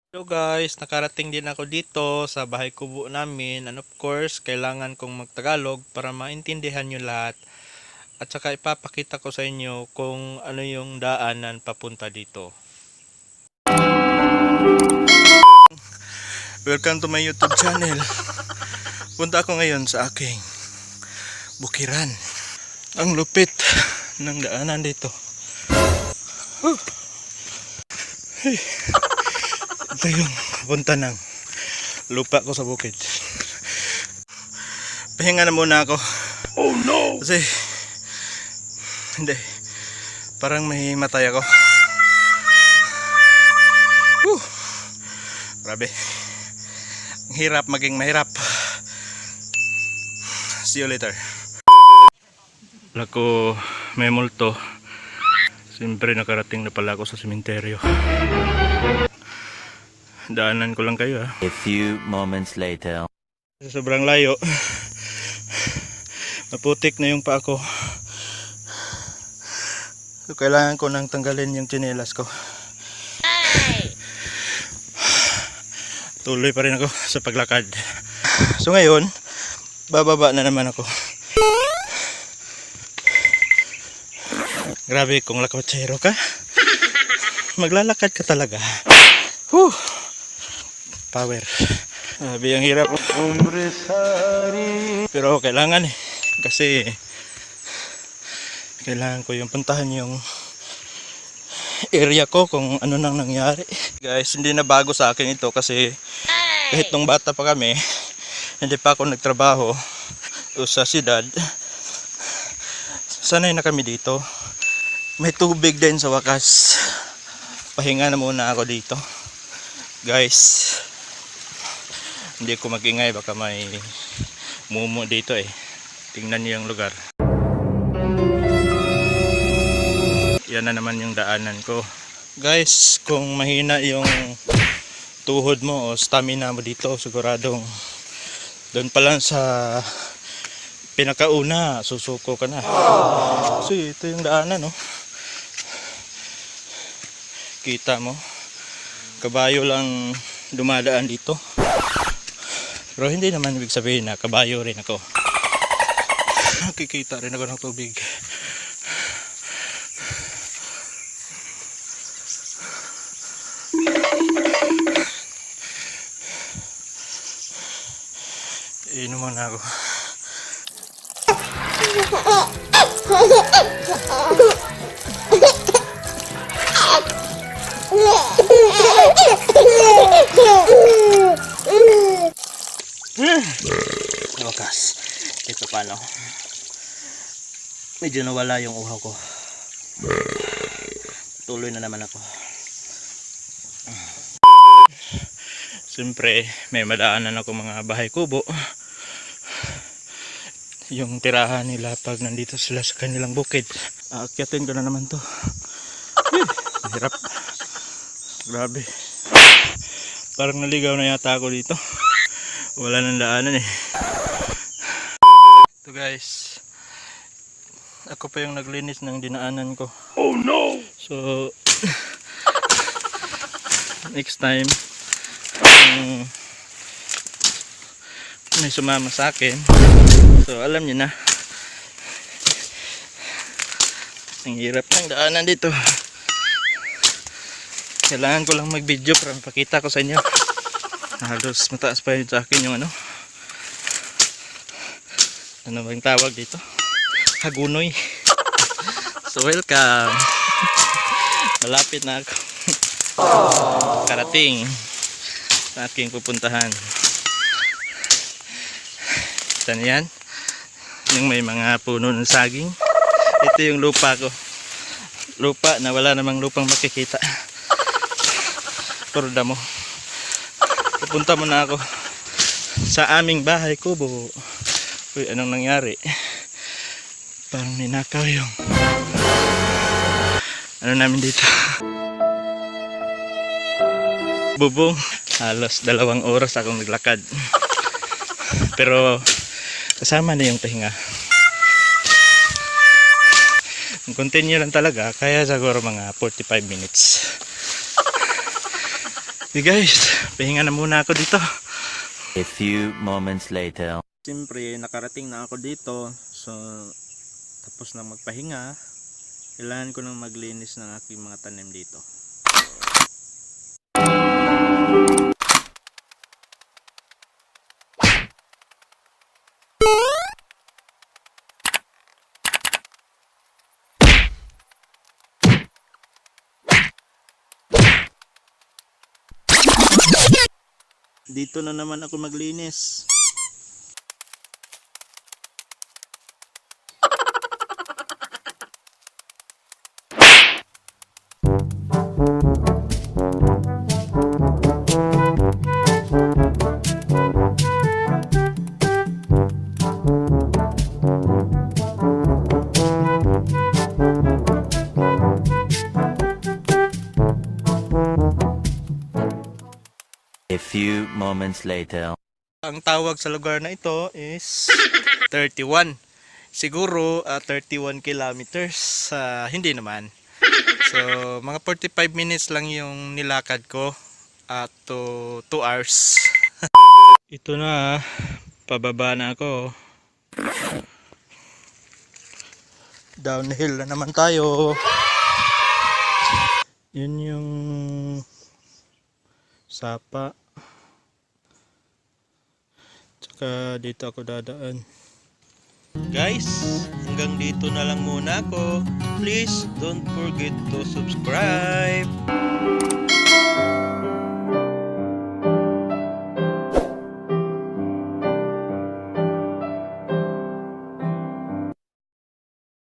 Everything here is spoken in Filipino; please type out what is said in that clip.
Hello guys, nakarating din ako dito sa bahay kubo namin, and of course kailangan kong magtagalog para maintindihan nyo lahat, at saka ipapakita ko sa inyo kung ano yung daanan papunta dito. Welcome to my YouTube channel. Punta ako ngayon sa aking bukiran. Ang lupit ng daanan dito. Hey. Ito yung punta ng lupa ko sa bukid. Pahinga na muna ako. Oh no! Kasi hindi, parang may matay ako. Grabe. Ang hirap maging mahirap. See you later. Lako, may multo. Siyempre nakarating na pala ako sa sementeryo. Daanan ko lang kayo ha. A few moments later. Sobrang layo. Maputik na yung paa ko. So, kailangan ko nang tanggalin yung tsinelas ko. Tuloy pa rin ako sa paglakad. So ngayon, bababa na naman ako. Grabe, kung lakotsero ka, maglalakad ka talaga. Whew! Power. Sabi ang hirap. Pero kailangan kasi kailangan ko yung puntahan yung area ko kung ano nang nangyari. Guys, hindi na bago sa akin ito kasi kahit nung bata pa kami, hindi pa ako nagtrabaho sa siyudad, sanay na kami dito. May tubig din sa wakas. Pahinga na muna ako dito. Guys, hindi ko magingay, baka may mumu dito Tingnan niyo yung lugar. Yan na naman yung daanan ko. Guys, kung mahina yung tuhod mo o stamina mo dito, siguradong doon pa lang sa pinakauna susuko ka na. Kasi ito yung daanan, no? Kita mo, kabayo lang dumadaan dito. Pero hindi naman ibig sabihin na kabayo rin ako. Nakikita rin ako ng tubig. Inom muna ako. Wakas, ito paano, medyo nawala yung uhaw ko. Tuloy na naman ako. Siyempre may madaanan ako mga bahay kubo, yung tirahan nila pag nandito sila sa kanilang bukid. Aakyatin ko na naman to. Hirap, grabe, parang naligaw na yata ako dito. Wala nang daanan Ito guys, ako pa yung naglinis ng dinaanan ko. Oh no! So next time may sumama sa akin, so alam niyo na, ang hirap ng daanan dito. Kailangan ko lang mag video para mapakita ko sa inyo. Halos mataas pa yun sa akin yung ano bang tawag dito, hagunoy. So welcome. Malapit na ako karating sa aking pupuntahan. Kita niyan yung may mga puno ng saging. Ito yung lupa ko, lupa na wala namang lupang makikita. Puro damo. Pupunta muna ako sa aming bahay kubo. Uy, anong nangyari? Parang ninakaw yung ano namin dito. Bubong. Halos 2 oras akong naglakad. Pero kasama na yung pahinga. Continue lang talaga, kaya siguro mga 45 minutes. Okay guys, pahinga na muna ako dito. A few moments later. Siyempre, nakarating na ako dito. So, tapos na magpahinga. Kailangan ko nang maglinis ng aking mga tanim dito. Dito na naman ako maglinis. A few moments later. Ang tawag sa lugar na ito is 31. Siguro 31 kilometers. Hindi naman. So, mga 45 minutes lang yung nilakad ko at to 2 hours. Ito na, pababa na ako. Downhill na naman tayo. Yun yung sapa. Tsaka dito ako dadaan. Guys, hanggang dito na lang muna ako. Please don't forget to subscribe.